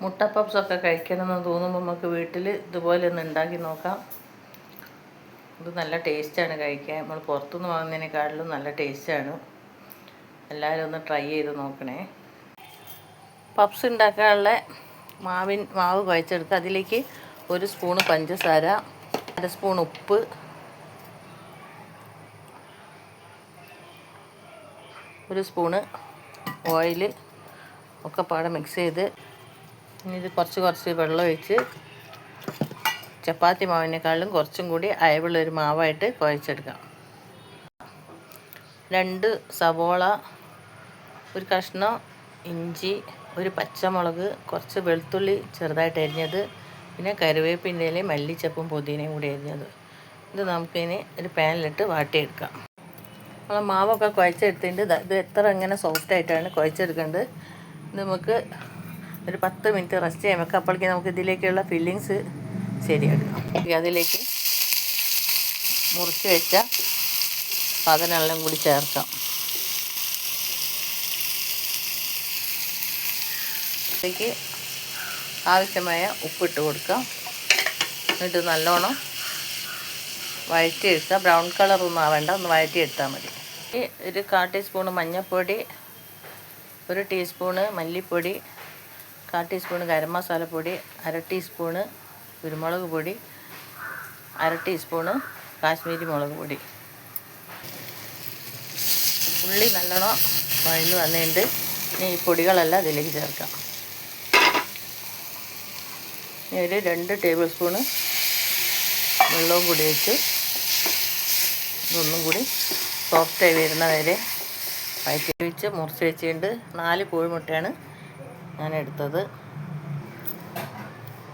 മുട്ട പപ്സൊക്കെ കഴിക്കണമെന്ന് തോന്നുമ്പോൾ നമുക്ക് വീട്ടിൽ ഇതുപോലെ ഒന്ന് ഉണ്ടാക്കി നോക്കാം. ഇത് നല്ല ടേസ്റ്റാണ് കഴിക്കാൻ. നമ്മൾ പുറത്തുനിന്ന് വാങ്ങുന്നതിനേക്കാളിലും നല്ല ടേസ്റ്റാണ്. എല്ലാവരും ഒന്ന് ട്രൈ ചെയ്ത് നോക്കണേ. പപ്സ് ഉണ്ടാക്കാനുള്ള മാവ് കുഴച്ചെടുക്കുക. അതിലേക്ക് 1 സ്പൂണ് പഞ്ചസാര, 1 സ്പൂൺ ഉപ്പ്, 1 സ്പൂണ് ഓയിൽ ഒക്കെ പാടെ മിക്സ് ചെയ്ത് ഇത് കുറച്ച് വെള്ളം ഒഴിച്ച് ചപ്പാത്തി മാവിനേക്കാളും കുറച്ചും കൂടി അയവുള്ളൊരു മാവായിട്ട് കുഴച്ചെടുക്കാം. 2 സവോള, 1 കഷ്ണം ഇഞ്ചി, 1 പച്ചമുളക്, കുറച്ച് വെളുത്തുള്ളി ചെറുതായിട്ട് അരിഞ്ഞത്, പിന്നെ കറിവേപ്പിൻ്റെ ഇലയും മല്ലിച്ചപ്പും പുതിനയും കൂടി അരിഞ്ഞത്. ഇത് നമുക്കിനി ഒരു പാനിലിട്ട് വാട്ടിയെടുക്കാം. നമ്മൾ മാവൊക്കെ കുഴച്ചെടുത്തിട്ട് ഇത് എങ്ങനെ സോഫ്റ്റായിട്ടാണ് കുഴച്ചെടുക്കേണ്ടത്. ഇത് നമുക്ക് ഒരു 10 മിനിറ്റ് റെസ്റ്റ് ചെയ്യാൻ വെക്കാം. അപ്പോഴേക്കും നമുക്ക് ഇതിലേക്കുള്ള ഫില്ലിങ്സ് ശരിയാക്കാം. അതിലേക്ക് മുറിച്ച് വെച്ച സാധനമെല്ലാം കൂടി ചേർക്കാം. അതിലേക്ക് ആവശ്യമായ ഉപ്പിട്ട് കൊടുക്കാം. എന്നിട്ട് നല്ലോണം വഴറ്റിയെടുക്കുക. ബ്രൗൺ കളറൊന്നും ആവേണ്ട, ഒന്ന് വഴറ്റിയെടുത്താൽ മതി. 1/4 ടീസ്പൂണ് മഞ്ഞൾപ്പൊടി, 1 ടീസ്പൂണ് മല്ലിപ്പൊടി, 1/4 ടീസ്പൂണ് ഗരം മസാലപ്പൊടി, 1/2 ടീസ്പൂണ് കുരുമുളക് പൊടി, 1/2 ടീസ്പൂണ് കാശ്മീരി മുളക് പൊടി. ഉള്ളി നല്ലോണം വഴന്ന് വന്നിട്ട് ഇനി ഈ പൊടികളെല്ലാം ഇതിലേക്ക് ചേർക്കാം. ഇനി ഒരു 2 ടേബിൾ സ്പൂണ് വെള്ളവും കൂടി വെച്ച് ഇതൊന്നും കൂടി സോഫ്റ്റായി വരുന്ന വരെ വഴറ്റി വെച്ച് മുറിച്ച് വെച്ചിട്ട് 4 കോഴിമുട്ടയാണ് ഞാൻ എടുത്തത്.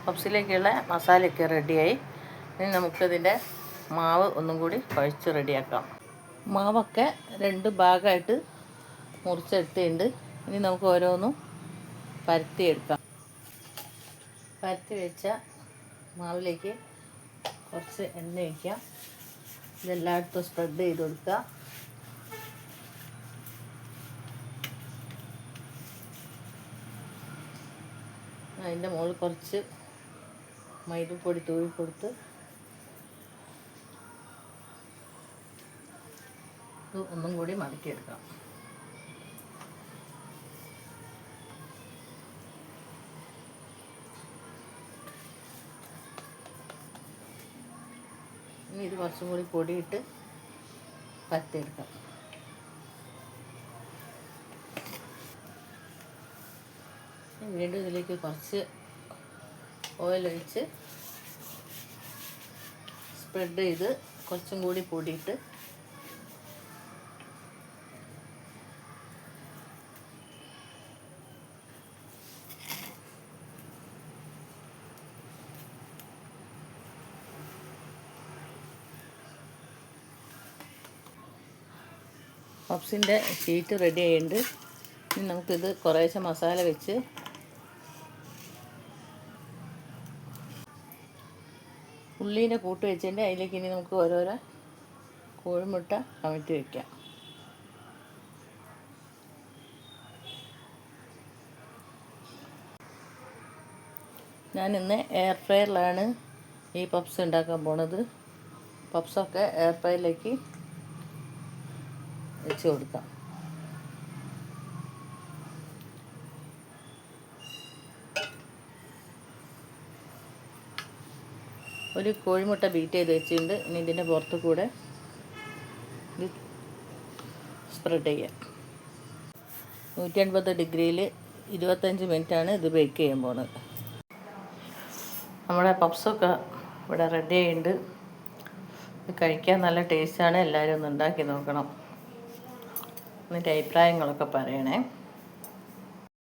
പപ്സിലേക്കുള്ള മസാലയൊക്കെ റെഡിയായി. ഇനി നമുക്കതിൻ്റെ മാവ് ഒന്നും കൂടി കുഴച്ച് റെഡിയാക്കാം. മാവൊക്കെ 2 ഭാഗമായിട്ട് മുറിച്ചെടുത്തിട്ടുണ്ട്. ഇനി നമുക്ക് ഓരോന്നും പരത്തിയെടുക്കാം. പരത്തി വെച്ച മാവിലേക്ക് കുറച്ച് എണ്ണ ഒഴിക്കാം. ഇതെല്ലായിടത്തും സ്പ്രെഡ് ചെയ്ത് കൊടുക്കുക. അതിൻ്റെ മുകളിൽ കുറച്ച് മൈദപ്പൊടി തൂവി കൊടുത്ത് ഇത് ഒന്നും കൂടി മടക്കിയെടുക്കാം. ഇനി ഇത് കുറച്ചും കൂടി പൊടിയിട്ട് പരത്തിയെടുക്കാം. വീണ്ടും ഇതിലേക്ക് കുറച്ച് ഓയിൽ ഒഴിച്ച് സ്പ്രെഡ് ചെയ്ത് കുറച്ചും കൂടി പൊടിയിട്ട് പപ്സിൻ്റെ ഷീറ്റ് റെഡി ആയിട്ടുണ്ട്. ഇനി നമുക്കിത് കുറേശ്ശെ മസാല വെച്ച് ഉള്ളീൻ്റെ കൂട്ട് വെച്ചിട്ട് അതിലേക്ക് ഇനി നമുക്ക് ഓരോരോ കോഴിമുട്ട കമഴ്ത്തി വയ്ക്കാം. ഞാനിന്ന് എയർ ഫ്രയറിലാണ് ഈ പപ്സ് ഉണ്ടാക്കാൻ പോണത്. പപ്സൊക്കെ എയർ ഫ്രയറിലേക്ക് വെച്ച് കൊടുക്കാം. ഒരു കോഴിമുട്ട ബീറ്റ് ചെയ്ത് വെച്ചിട്ടുണ്ട്. ഇനി ഇതിൻ്റെ പുറത്ത് കൂടെ ഇത് സ്പ്രെഡ് ചെയ്യാം. 180 ഡിഗ്രിയിൽ 25 മിനിറ്റാണ് ഇത് ബേക്ക് ചെയ്യാൻ പോകുന്നത്. നമ്മുടെ പപ്സൊക്കെ ഇവിടെ റെഡി ആയിട്ടുണ്ട്. ഇത് കഴിക്കാൻ നല്ല ടേസ്റ്റാണ്. എല്ലാവരും ഒന്ന് ഉണ്ടാക്കി നോക്കണം. എന്നിട്ട് അഭിപ്രായങ്ങളൊക്കെ പറയണേ.